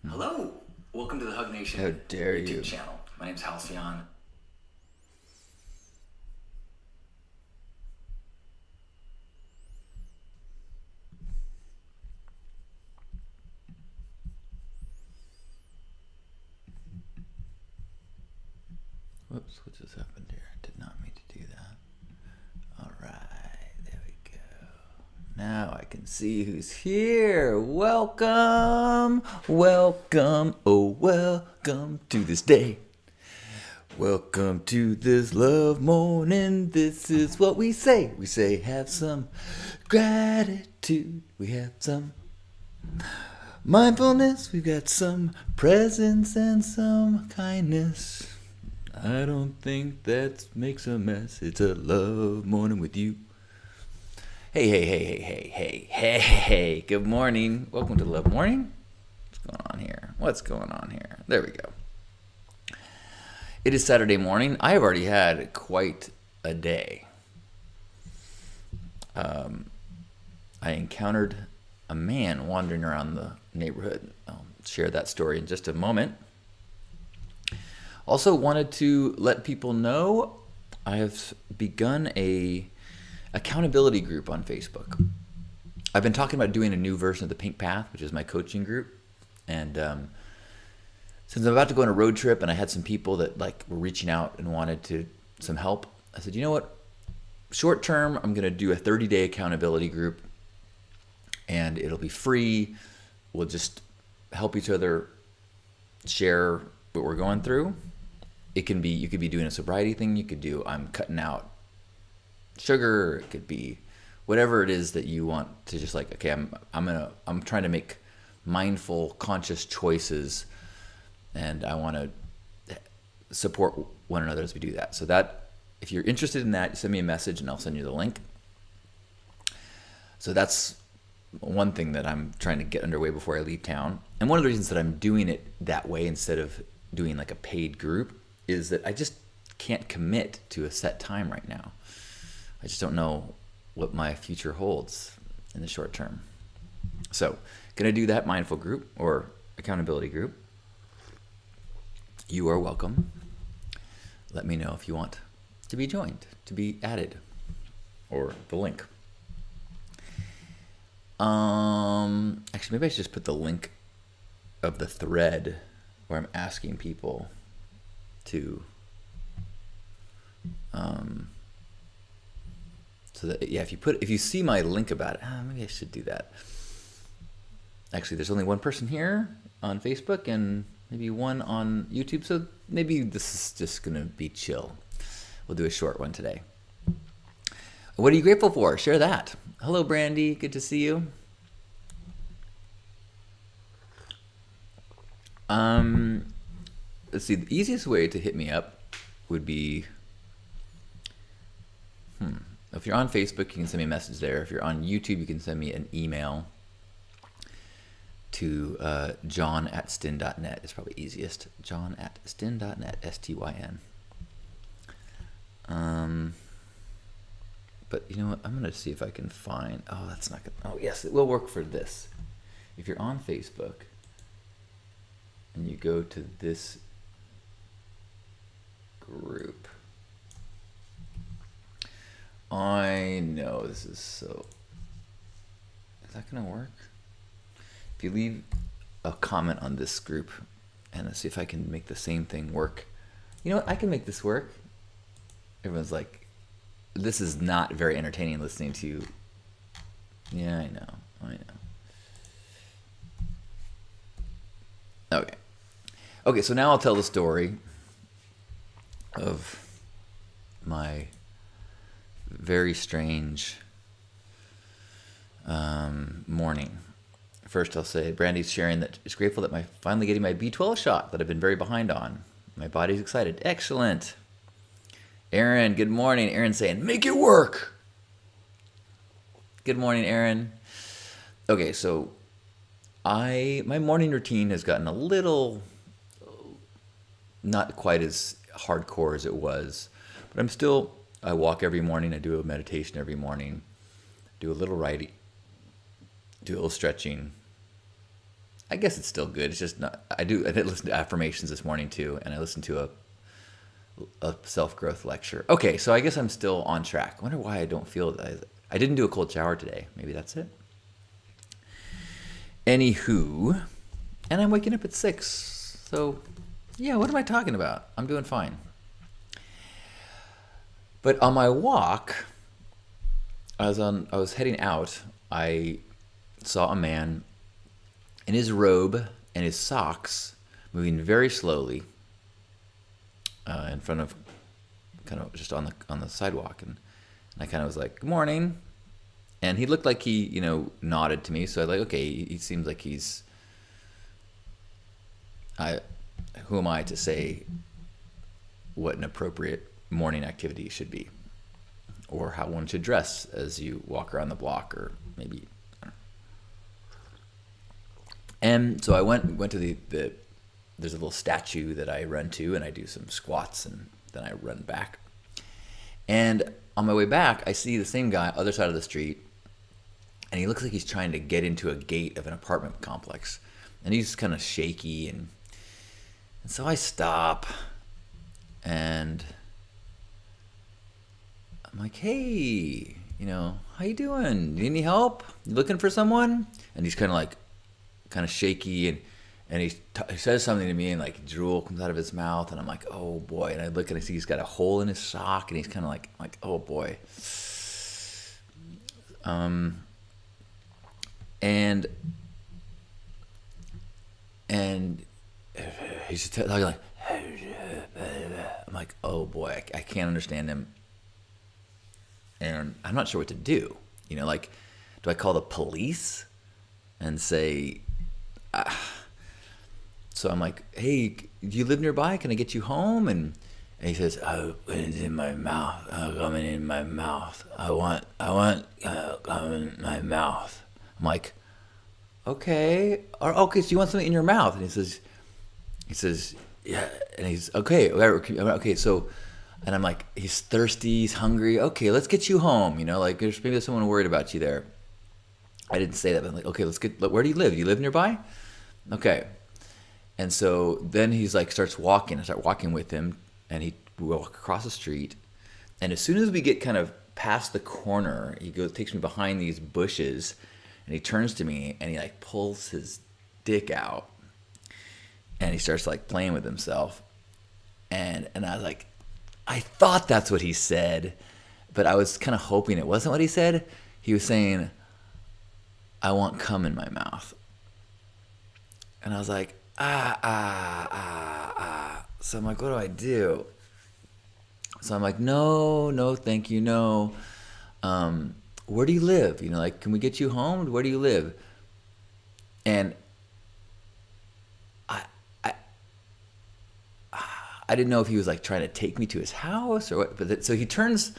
Hello, welcome to the Hug Nation How dare YouTube you. channel. My name's Halcyon. Whoops, what just happened here? Did not mean to do that. Alright, there we go. Now I can see who's here. Welcome, welcome, oh welcome to this day. Welcome to this love morning. This is what we say. We say have some gratitude. We have some mindfulness. We've got some presence and some kindness. I don't think that makes a mess. It's a love morning with you. Hey. Good morning. Welcome to Love Morning. What's going on here? There we go. It is Saturday morning. I have already had quite a day. I encountered a man wandering around the neighborhood. I'll share that story in just a moment. Also wanted to let people know I have begun a accountability group on Facebook. I've been talking about doing a new version of the Pink Path, which is my coaching group. And since I'm about to go on a road trip and I had some people that were reaching out and wanted some help, I said, you know what? Short term, I'm going to do a 30-day accountability group and it'll be free. We'll just help each other share what we're going through. You could be doing a sobriety thing. You could do, I'm cutting out sugar. It could be whatever it is that you want to just okay, I'm trying to make mindful, conscious choices, and I want to support one another as we do that. So that, if you're interested in that, you send me a message and I'll send you the link. So that's one thing that I'm trying to get underway before I leave town. And one of the reasons that I'm doing it that way instead of doing a paid group is that I just can't commit to a set time right now. I just don't know what my future holds in the short term. So, gonna do that mindful group or accountability group. You are welcome. Let me know if you want to be joined, to be added, or the link. Actually, maybe I should just put the link of the thread where I'm asking people to, so that, yeah, if you see my link about it, maybe I should do that. Actually, there's only one person here on Facebook and maybe one on YouTube, so maybe this is just gonna be chill. We'll do a short one today. What are you grateful for? Share that. Hello, Brandy. Good to see you. Let's see. The easiest way to hit me up would be, if you're on Facebook, you can send me a message there. If you're on YouTube, you can send me an email to john@styn.net. It's probably easiest. john@styn.net, S-T-Y-N. But you know what? I'm going to see if I can find... Oh, that's not good. Oh, yes, it will work for this. If you're on Facebook and you go to this group... I know this is so... Is that going to work? If you leave a comment on this group, and let's see if I can make the same thing work. You know what? I can make this work. Everyone's like, this is not very entertaining listening to you. Yeah, I know. Okay, so now I'll tell the story of my very strange morning. First, I'll say Brandy's sharing that she's grateful that I'm finally getting my B12 shot that I've been very behind on. My body's excited. Excellent. Aaron, good morning. Aaron saying, make it work. Good morning, Aaron. Okay, so my morning routine has gotten a little, not quite as hardcore as it was, but I walk every morning. I do a meditation every morning, do a little writing, do a little stretching, I guess it's still good. It's just not. I did listen to affirmations this morning too, and I listened to a self growth lecture. Okay, so I guess I'm still on track. I wonder why I don't feel that. I didn't do a cold shower today. Maybe that's it. Anywho, and I'm waking up at 6. So, yeah, what am I talking about? I'm doing fine. But on my walk, I was heading out. I saw a man in his robe and his socks moving very slowly in front of, kind of just on the sidewalk, and I kind of was like, "Good morning," and he looked like he nodded to me. So I was like, okay, he seems like he's. Who am I to say what an appropriate morning activity should be, or how one should dress as you walk around the block, or maybe. And so I went to the there's a little statue that I run to, and I do some squats, and then I run back. And on my way back, I see the same guy, other side of the street, and he looks like he's trying to get into a gate of an apartment complex, and he's kind of shaky, and so I stop, and I'm like, "Hey, how you doing? Need any help? You looking for someone?" And he's kind of shaky, and he says something to me, and like drool comes out of his mouth, and I'm like, "Oh boy!" And I look and I see he's got a hole in his sock, and he's kind of like, "Oh boy." And he's talking like, I'm like, "Oh boy, I can't understand him," and I'm not sure what to do. Like, do I call the police and say? So I'm like, "Hey, do you live nearby? Can I get you home?" And he says, "Oh, it's in my mouth. Coming in my mouth. I want coming in my mouth." I'm like, "Okay, okay. So you want something in your mouth?" And he says, "Yeah." And he's okay. So, and I'm like, he's thirsty, he's hungry. Okay, let's get you home. Like there's someone worried about you there. I didn't say that, but I'm like, okay, where do you live? Do you live nearby? Okay. And so then he's like, starts walking. I start walking with him, and we walk across the street. And as soon as we get kind of past the corner, takes me behind these bushes, and he turns to me, and he like pulls his dick out, and he starts like playing with himself. And I was like, I thought that's what he said, but I was kind of hoping it wasn't what he said. He was saying, "I want cum in my mouth." And I was like, So I'm like, what do I do? So I'm like, no, thank you, no. Where do you live? Like, can we get you home? Where do you live? And I didn't know if he was like trying to take me to his house or what. But so he turns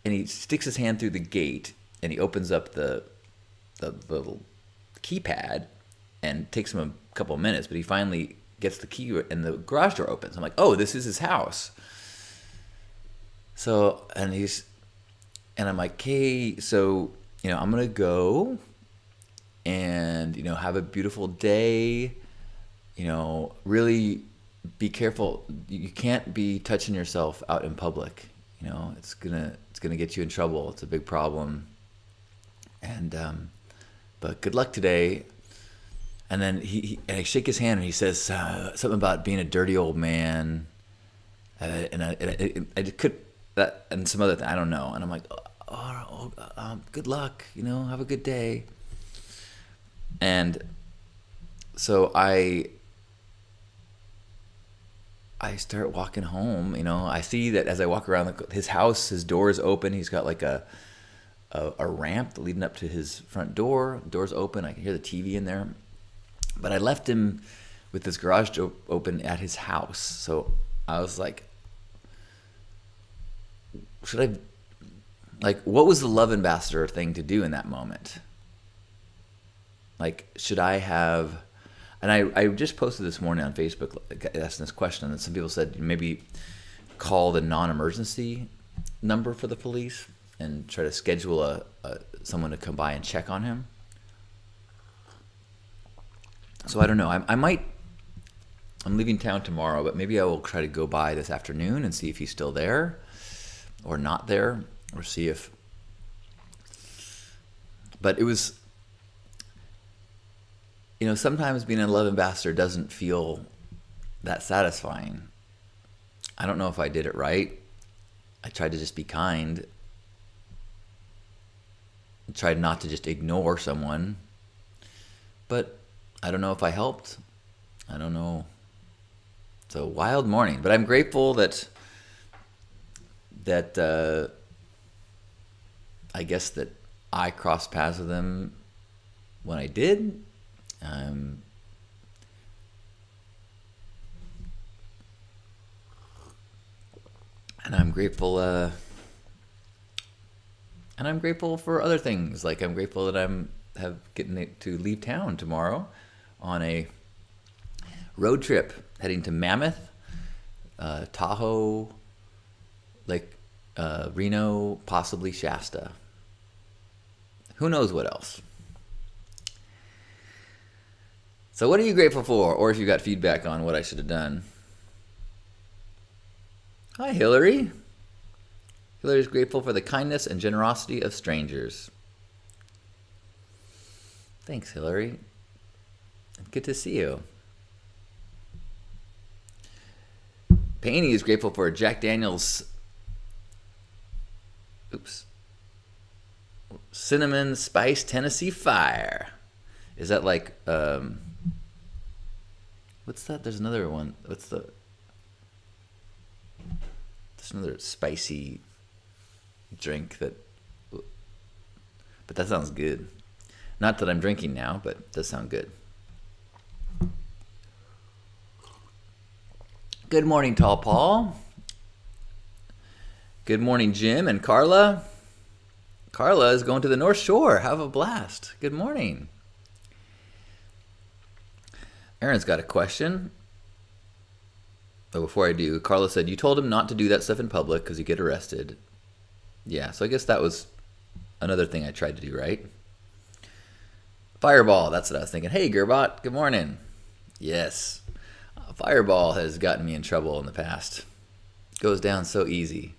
and he sticks his hand through the gate, and he opens up the little keypad, and takes him a couple of minutes, but he finally gets the key and the garage door opens. I'm like, oh, this is his house. So, and I'm like, hey, so, I'm going to go and, have a beautiful day, really be careful. You can't be touching yourself out in public. It's going to get you in trouble. It's a big problem. And, but good luck today. And then and I shake his hand, and he says something about being a dirty old man, and I could that and some other thing, I don't know. And I'm like, good luck, have a good day. And so I start walking home. I see that as I walk around his house, his door is open. He's got like a ramp leading up to his front door. The door's open. I can hear the TV in there. But I left him with his garage door open at his house. So I was like, what was the love ambassador thing to do in that moment? Like, should I have, and I just posted this morning on Facebook asking this question, and some people said maybe call the non-emergency number for the police and try to schedule someone to come by and check on him. So I don't know. I might. I'm leaving town tomorrow, but maybe I will try to go by this afternoon and see if he's still there or not there, or see if. But it was, sometimes being a love ambassador doesn't feel that satisfying. I don't know if I did it right. I tried to just be kind. I tried not to just ignore someone. But I don't know if I helped. I don't know. It's a wild morning. But I'm grateful that I guess that I crossed paths with him when I did. And I'm grateful. And I'm grateful for other things. Like I'm grateful that have getting to leave town tomorrow on a road trip heading to Mammoth, Tahoe, Lake Reno, possibly Shasta. Who knows what else? So what are you grateful for? Or if you got feedback on what I should have done. Hi, Hillary. Hillary's grateful for the kindness and generosity of strangers. Thanks, Hillary. Good to see you. Painey is grateful for Jack Daniel's Cinnamon Spice Tennessee Fire. Is that like what's that? There's another one. There's another spicy drink but that sounds good. Not that I'm drinking now, but it does sound good. Good morning, Tall Paul. Good morning, Jim and Carla. Carla is going to the North Shore. Have a blast. Good morning. Aaron's got a question. Oh, before I do, Carla said, you told him not to do that stuff in public because you get arrested. Yeah, so I guess that was another thing I tried to do, right? Fireball, that's what I was thinking. Hey, Gerbot, good morning. Yes, Fireball has gotten me in trouble in the past. Goes down so easy.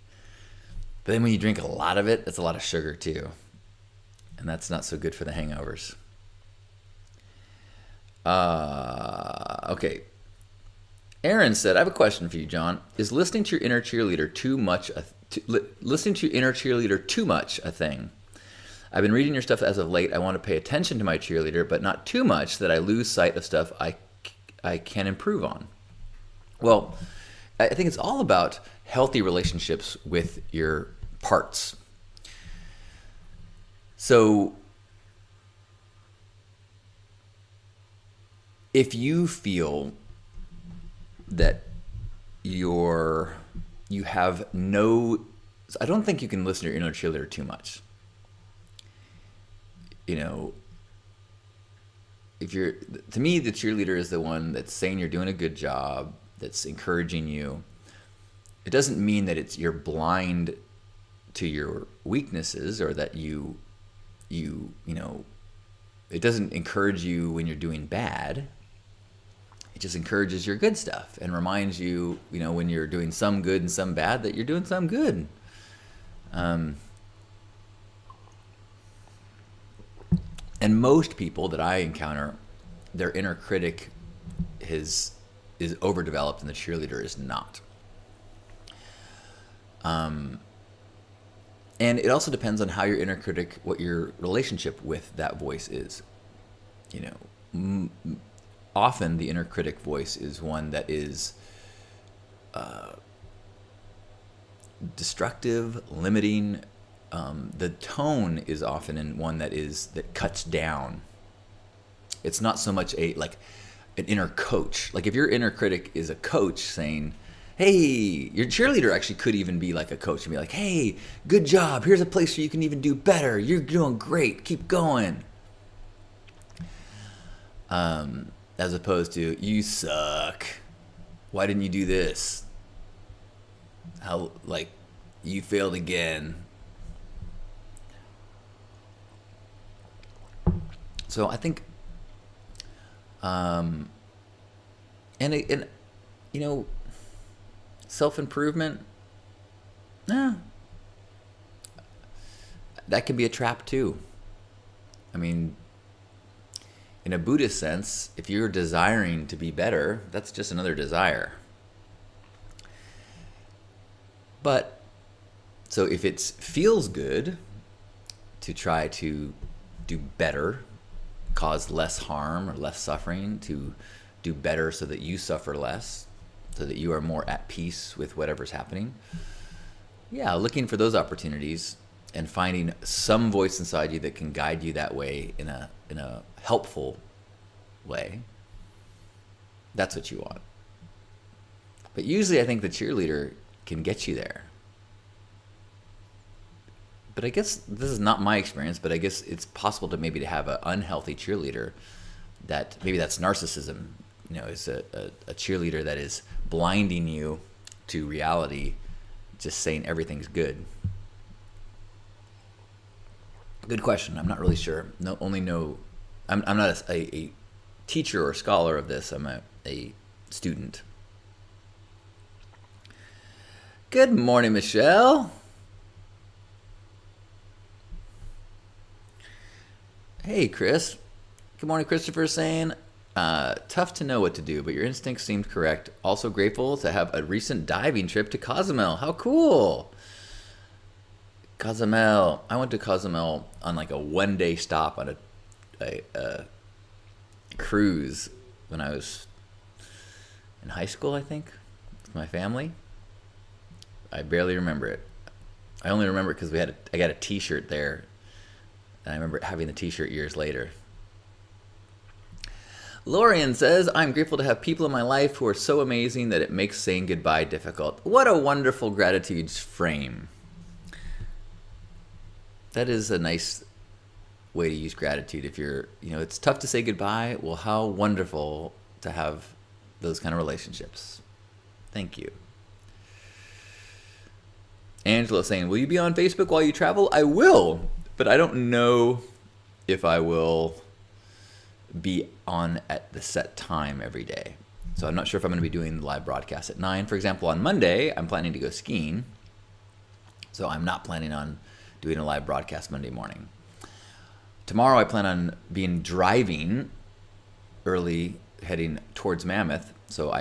But then when you drink a lot of it, it's a lot of sugar too. And that's not so good for the hangovers. Okay. Aaron said, I have a question for you, John. Is listening to your inner cheerleader too much a thing? I've been reading your stuff as of late. I want to pay attention to my cheerleader, but not too much that I lose sight of stuff I can improve on. Well, I think it's all about healthy relationships with your parts. So if you feel that you have no, I don't think you can listen to your inner cheerleader too much. To me, the cheerleader is the one that's saying you're doing a good job, that's encouraging you. It doesn't mean that you're blind to your weaknesses, or that you it doesn't encourage you when you're doing bad. It just encourages your good stuff and reminds you, when you're doing some good and some bad, that you're doing some good. And most people that I encounter, their inner critic is overdeveloped and the cheerleader is not. And it also depends on how your inner critic, what your relationship with that voice is. Often the inner critic voice is one that is destructive, limiting. The tone is often in one that cuts down. It's not so much an inner coach. Like if your inner critic is a coach saying, hey, your cheerleader actually could even be like a coach and be like, hey, good job. Here's a place where you can even do better. You're doing great. Keep going. As opposed to, you suck. Why didn't you do this? You failed again. So I think And you know, self-improvement, that can be a trap too. I mean, in a Buddhist sense, if you're desiring to be better, that's just another desire. But, so if it feels good to try to do better, cause less harm or less suffering, to do better so that you suffer less, so that you are more at peace with whatever's happening, yeah, looking for those opportunities and finding some voice inside you that can guide you that way in a helpful way, that's what you want. But usually I think the cheerleader can get you there. But I guess this is not my experience, but I guess it's possible to maybe to have an unhealthy cheerleader that maybe that's narcissism, you know, is a cheerleader that is blinding you to reality, just saying everything's good. Good question. I'm not really sure. I'm not a teacher or scholar of this. I'm a student. Good morning, Michelle. Hey, Chris. Good morning, Christopher saying, tough to know what to do, but your instincts seemed correct. Also grateful to have a recent diving trip to Cozumel. How cool. Cozumel. I went to Cozumel on like a one-day stop on a cruise when I was in high school, I think, with my family. I barely remember it. I only remember it because I got a T-shirt there, and I remember having the T-shirt years later. Lorian says, I'm grateful to have people in my life who are so amazing that it makes saying goodbye difficult. What a wonderful gratitude frame. That is a nice way to use gratitude. If it's tough to say goodbye. Well, how wonderful to have those kind of relationships. Thank you. Angela saying, will you be on Facebook while you travel? I will, but I don't know if I will be on at the set time every day. So I'm not sure if I'm going to be doing the live broadcast at 9. For example, on Monday, I'm planning to go skiing. So I'm not planning on doing a live broadcast Monday morning. Tomorrow I plan on driving early, heading towards Mammoth. So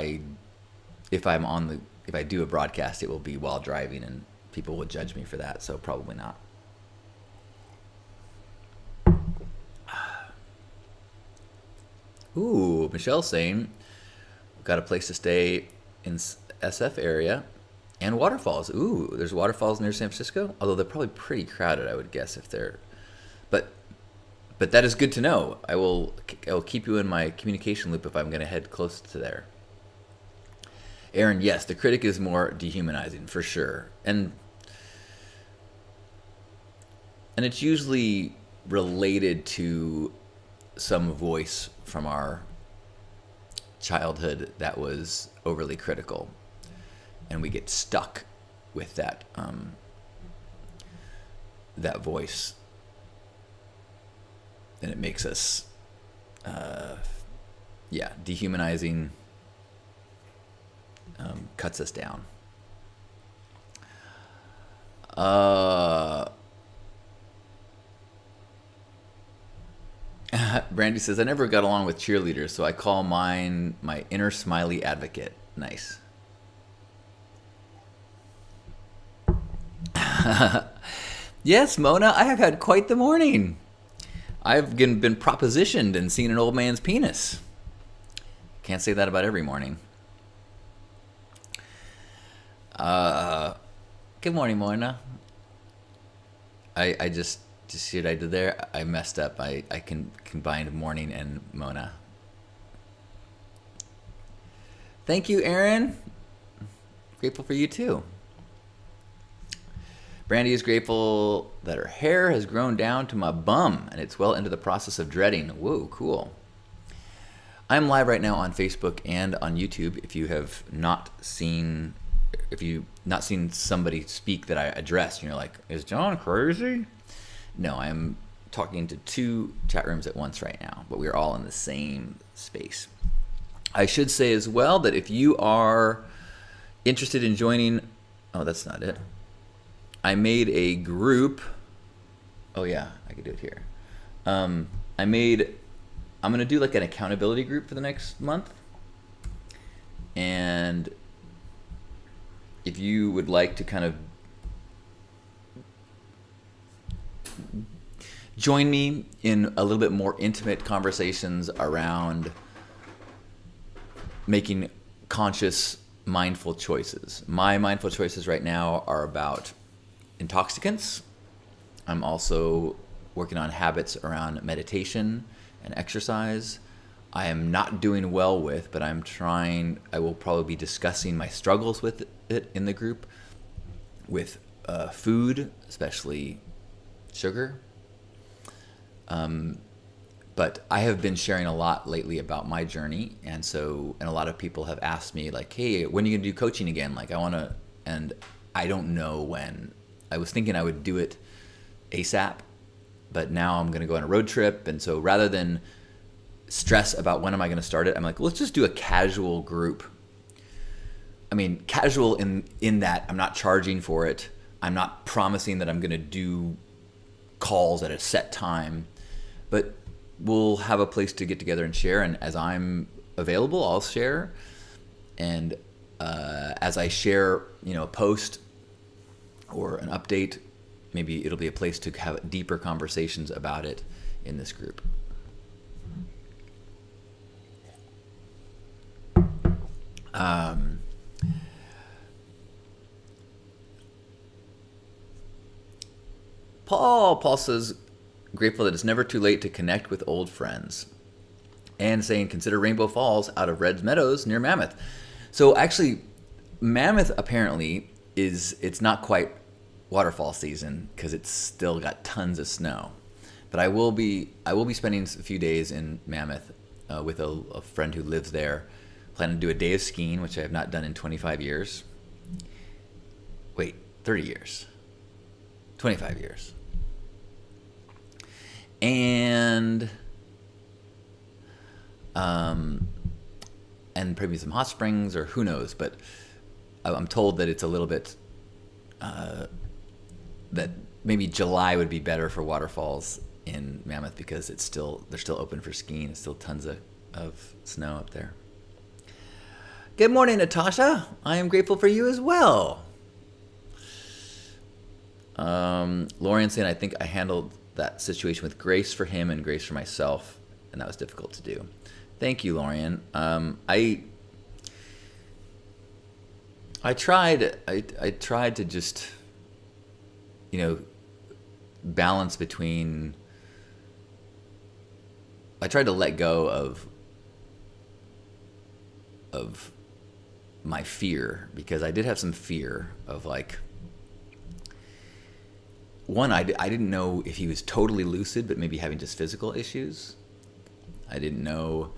if I do a broadcast, it will be while driving, and people would judge me for that. So probably not. Ooh, Michelle's saying, got a place to stay in SF area and waterfalls. Ooh, there's waterfalls near San Francisco, although they're probably pretty crowded, I would guess, if they're. But that is good to know. I will keep you in my communication loop if I'm going to head close to there. Aaron, yes, the critic is more dehumanizing for sure, and it's usually related to some voice from our childhood that was overly critical, and we get stuck with that voice, and it makes us dehumanizing, cuts us down. Brandy says, I never got along with cheerleaders, so I call mine my inner smiley advocate. Nice. Yes, Mona, I have had quite the morning. I've been propositioned and seen an old man's penis. Can't say that about every morning. Good morning, Mona. I just see what I did there. I messed up. I combined morning and Mona. Thank you, Aaron. Grateful for you too. Brandy is grateful that her hair has grown down to my bum and it's well into the process of dreading. Whoa, cool. I'm live right now on Facebook and on YouTube. If you've not seen somebody speak that I addressed, and you're like, is John crazy? No, I'm talking to two chat rooms at once right now, but we're all in the same space. I should say as well that if you are interested in joining, oh, that's not it. I made a group. Oh yeah, I could do it here. I'm going to do like an accountability group for the next month. And if you would like to kind of join me in a little bit more intimate conversations around making conscious, mindful choices. My mindful choices right now are about intoxicants. I'm also working on habits around meditation and exercise. I am not doing well with, but I will probably be discussing my struggles with it in the group, with food, especially sugar. But I have been sharing a lot lately about my journey, and a lot of people have asked me like, hey, when are you gonna do coaching again? Like and I don't know when. I was thinking I would do it ASAP, but now I'm gonna go on a road trip, and so rather than stress about when am I gonna start it, I'm like, let's just do a casual group. I mean, casual in that I'm not charging for it. I'm not promising that I'm gonna do calls at a set time, but we'll have a place to get together and share. And as I'm available, I'll share. And as I share, a post or an update, maybe it'll be a place to have deeper conversations about it in this group. Paul says, grateful that it's never too late to connect with old friends. And saying, consider Rainbow Falls out of Red Meadows near Mammoth. So actually, Mammoth apparently it's not quite waterfall season because it's still got tons of snow. But I will be spending a few days in Mammoth with a friend who lives there. Planning to do a day of skiing, which I have not done in 25 years. Wait, 30 years. 25 years. And maybe some hot springs, or who knows, but I'm told that it's a little bit that maybe July would be better for waterfalls in Mammoth because they're still open for skiing. It's still tons of snow up there. Good morning, Natasha. I am grateful for you as well. Lorian saying, I think I handled that situation with grace for him and grace for myself, and that was difficult to do. Thank you, Lorian. I tried to just, balance between. I tried to let go of my fear, because I did have some fear of like. One, I didn't know if he was totally lucid, but maybe having just physical issues. I didn't know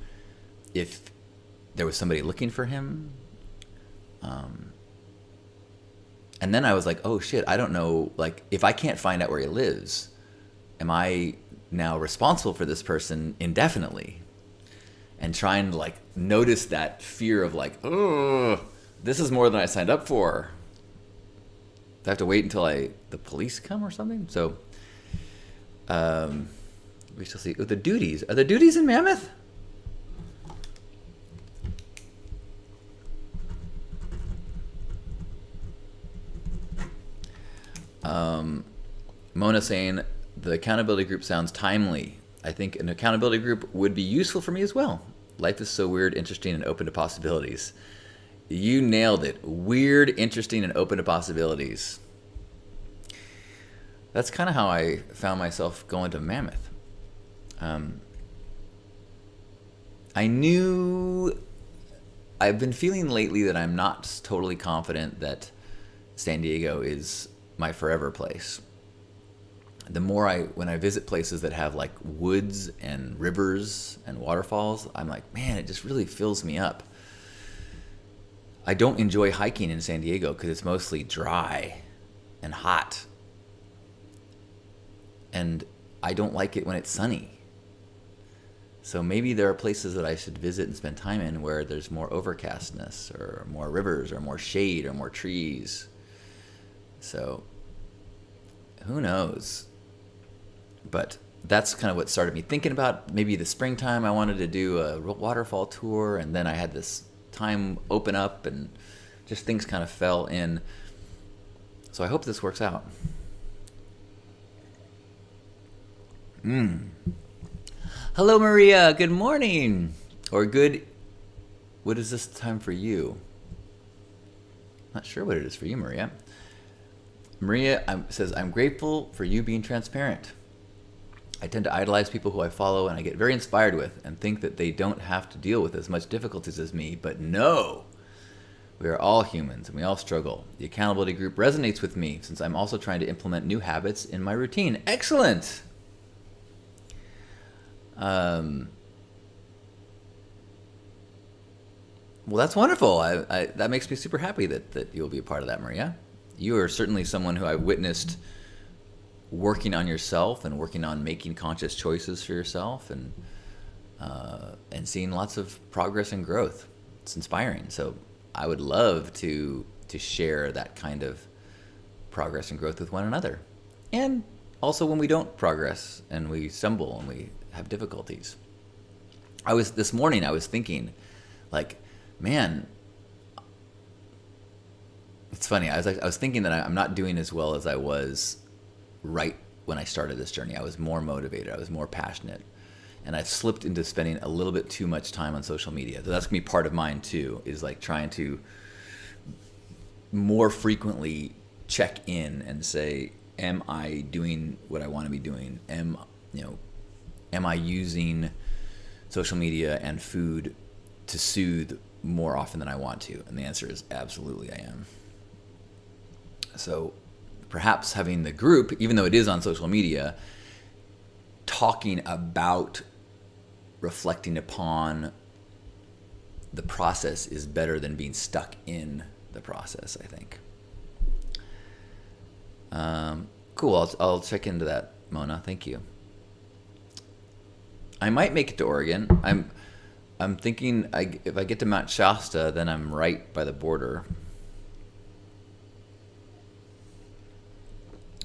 if there was somebody looking for him. And then I was like, oh shit, I don't know, like, if I can't find out where he lives, am I now responsible for this person indefinitely? And trying to like notice that fear of like, oh, this is more than I signed up for. Do I have to wait until the police come or something? So, we shall see. The duties. Are there duties in Mammoth? Mona saying, the accountability group sounds timely. I think an accountability group would be useful for me as well. Life is so weird, interesting, and open to possibilities. You nailed it. Weird, interesting, and open to possibilities. That's kind of how I found myself going to Mammoth. I've been feeling lately that I'm not totally confident that San Diego is my forever place. The more when I visit places that have like woods and rivers and waterfalls, I'm like, man, it just really fills me up. I don't enjoy hiking in San Diego because it's mostly dry and hot. And I don't like it when it's sunny. So maybe there are places that I should visit and spend time in where there's more overcastness or more rivers or more shade or more trees. So who knows? But that's kind of what started me thinking about maybe the springtime. I wanted to do a waterfall tour, and then I had this time open up and just things kind of fell in. So I hope this works out. Hello, Maria. Good morning. Or good... What is this time for you? Not sure what it is for you, Maria. Maria says, I'm grateful for you being transparent. I tend to idolize people who I follow and I get very inspired with and think that they don't have to deal with as much difficulties as me. But no, we are all humans and we all struggle. The accountability group resonates with me since I'm also trying to implement new habits in my routine. Excellent. Well, that's wonderful. That makes me super happy that you'll be a part of that, Maria. You are certainly someone who I've witnessed working on yourself and working on making conscious choices for yourself and seeing lots of progress and growth. It's inspiring. So I would love to share that kind of progress and growth with one another. And also when we don't progress and we stumble and we have difficulties. This morning I was thinking, like, man, it's funny. I was thinking that I'm not doing as well as I was right when I started this journey. I was more motivated. I was more passionate. And I've slipped into spending a little bit too much time on social media. So that's going to be part of mine too, is like trying to more frequently check in and say, am I doing what I want to be doing? Am I using social media and food to soothe more often than I want to? And the answer is absolutely I am. So perhaps having the group, even though it is on social media, talking about reflecting upon the process is better than being stuck in the process, I think. Cool. I'll check into that, Mona. Thank you. I might make it to Oregon. I'm thinking if I get to Mount Shasta, then I'm right by the border.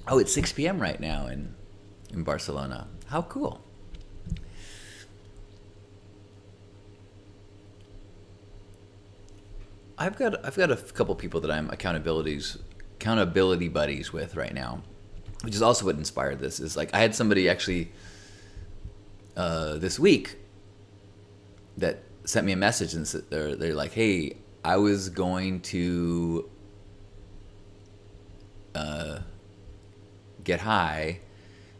Oh, it's 6 p.m. right now in Barcelona. How cool. I've got a couple people that I'm accountability buddies with right now, which is also what inspired this. Is like I had somebody actually this week that sent me a message and they're like, hey, I was going to get high,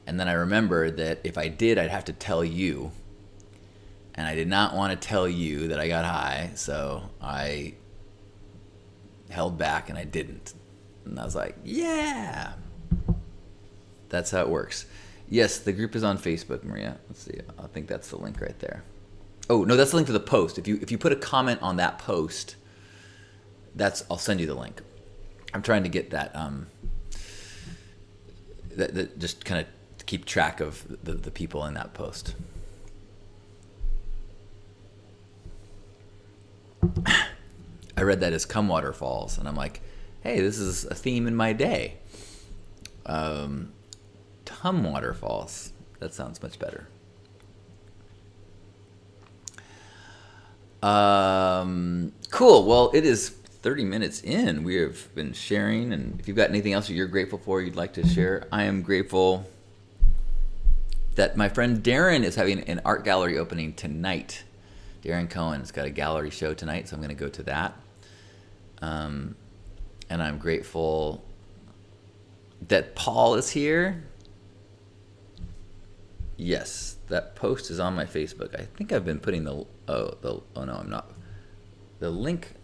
and then I remembered that if I did, I'd have to tell you, and I did not want to tell you that I got high, so I held back and I didn't. And I was like, yeah, that's how it works. Yes, the group is on Facebook, Maria. Let's see. I think that's the link right there. Oh, no, that's the link to the post. If you put a comment on that post, I'll send you the link. I'm trying to get that that just kind of keep track of the people in that post. I read that as come waterfalls, and I'm like, hey, this is a theme in my day. Tum waterfalls. That sounds much better. Cool. Well, it is 30 minutes in. We have been sharing, and if you've got anything else that you're grateful for you'd like to share, I am grateful that my friend Darren is having an art gallery opening tonight. Darren Cohen has got a gallery show tonight, so I'm going to go to that. And I'm grateful that Paul is here. Yes, that post is on my Facebook. I think I've been putting oh no, I'm not. The link,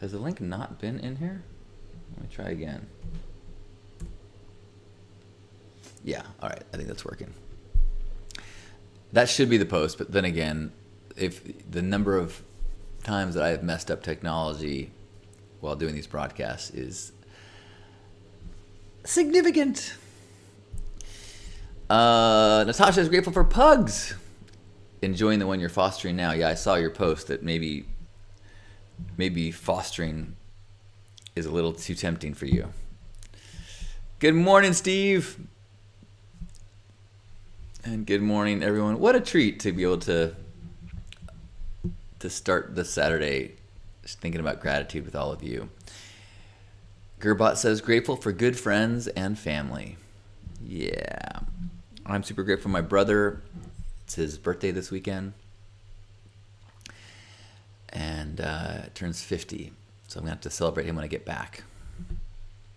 has the link not been in here? Let me try again. Yeah, all right, I think that's working. That should be the post, but then again, if the number of times that I have messed up technology while doing these broadcasts is significant. Natasha is grateful for pugs. Enjoying the one you're fostering now. Yeah, I saw your post that maybe fostering is a little too tempting for you. Good morning, Steve. And good morning, everyone. What a treat to be able to start this Saturday just thinking about gratitude with all of you. Gerbot says, grateful for good friends and family. Yeah. I'm super grateful for my brother. It's his birthday this weekend. And turns 50. So I'm going to have to celebrate him when I get back.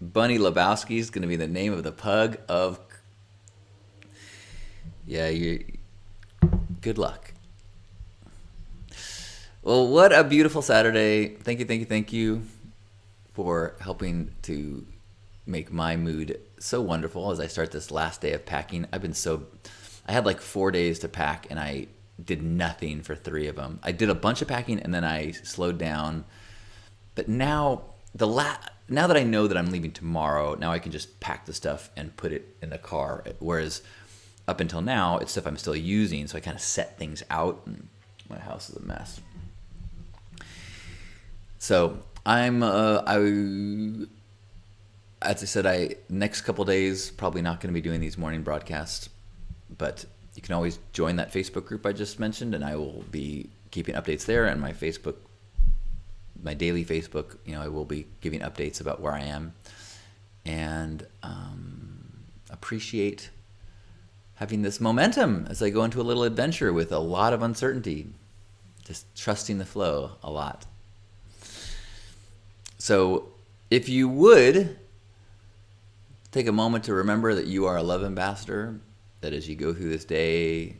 Bunny Lebowski is going to be the name of the pug of... Yeah, good luck. Well, what a beautiful Saturday. Thank you for helping to make my mood so wonderful as I start this last day of packing. I had like 4 days to pack and I did nothing for 3 of them. I did a bunch of packing and then I slowed down. But now that I know that I'm leaving tomorrow, now I can just pack the stuff and put it in the car. Whereas up until now, it's stuff I'm still using, so I kind of set things out and my house is a mess. So as I said, next couple days, probably not going to be doing these morning broadcasts, but you can always join that Facebook group I just mentioned, and I will be keeping updates there. And my daily Facebook, I will be giving updates about where I am, and appreciate having this momentum as I go into a little adventure with a lot of uncertainty, just trusting the flow a lot. So if you would take a moment to remember that you are a love ambassador, that as you go through this day,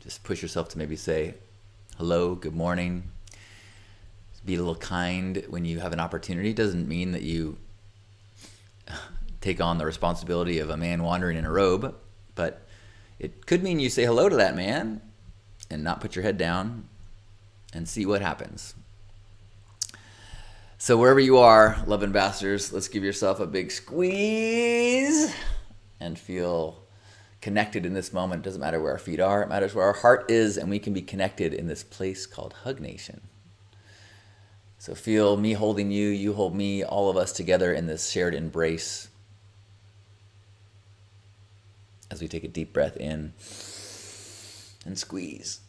just push yourself to maybe say hello, good morning. Be a little kind when you have an opportunity. It doesn't mean that you take on the responsibility of a man wandering in a robe, but it could mean you say hello to that man and not put your head down and see what happens. So wherever you are, love ambassadors, let's give yourself a big squeeze and feel connected in this moment. It doesn't matter where our feet are. It matters where our heart is, and we can be connected in this place called Hug Nation. So feel me holding you, you hold me, all of us together in this shared embrace as we take a deep breath in and squeeze.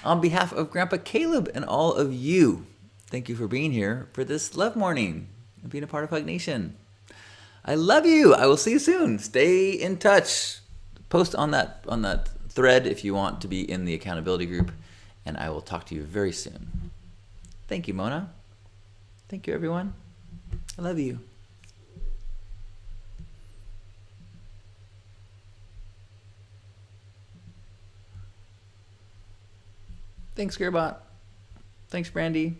On behalf of Grandpa Caleb and all of you, thank you for being here for this love morning and being a part of Hug Nation. I love you. I will see you soon. Stay in touch. Post on that thread if you want to be in the accountability group, and I will talk to you very soon. Thank you, Mona. Thank you, everyone. I love you. Thanks, Gearbot. Thanks, Brandy.